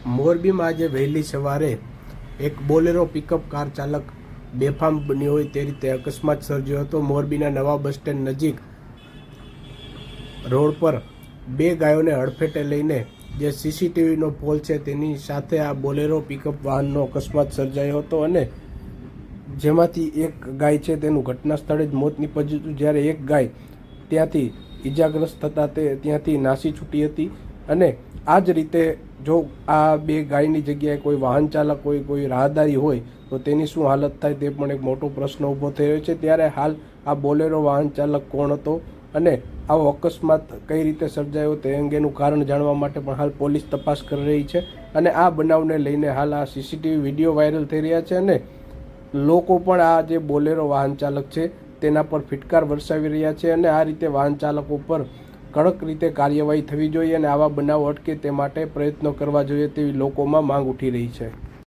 મોરબીમાં આજે વહેલી સવારે એક બોલેરો પિકઅપ કાર ચાલક બેફામ બન્યો હોય તે રીતે અકસ્માત સર્જ્યો હતો। મોરબીના નવા બસ સ્ટેન્ડ નજીક રોડ પર બે ગાયોને હડફેટે લઈને જે સીસીટીવીનો પોલ છે તેની સાથે આ બોલેરો પિકઅપ વાહનનો અકસ્માત સર્જાયો હતો અને જેમાંથી એક ગાય છે તેનું ઘટના સ્થળે જ મોત નીપજ્યું હતું, જ્યારે એક ગાય ત્યાંથી ઈજાગ્રસ્ત થતાં તે ત્યાંથી નાસી છૂટી હતી। અને આ જ રીતે જો આ બે ગાયની જગ્યાએ કોઈ વાહન ચાલક હોય, કોઈ રાહદારી હોય તો તેની શું હાલત થાય તે પણ એક મોટો પ્રશ્ન ઊભો થયો છે। ત્યારે હાલ આ બોલેરો વાહન ચાલક કોણ હતો અને આવો અકસ્માત કઈ રીતે સર્જાયો તે અંગેનું કારણ જાણવા માટે પણ હાલ પોલીસ તપાસ કરી રહી છે અને આ બનાવને લઈને હાલ આ સીસીટીવી વિડીયો વાયરલ થઈ રહ્યા છે અને લોકો પણ આ જે બોલેરો વાહન ચાલક છે તેના પર ફિટકાર વરસાવી રહ્યા છે અને આ રીતે વાહન ચાલકો પર કડક રીતે કાર્યવાહી થવી જોઈએ અને આવા બનાવ અટકે તે માટે પ્રયત્નો કરવા જોઈએ તેવી લોકોમાં માંગ ઉઠી રહી છે।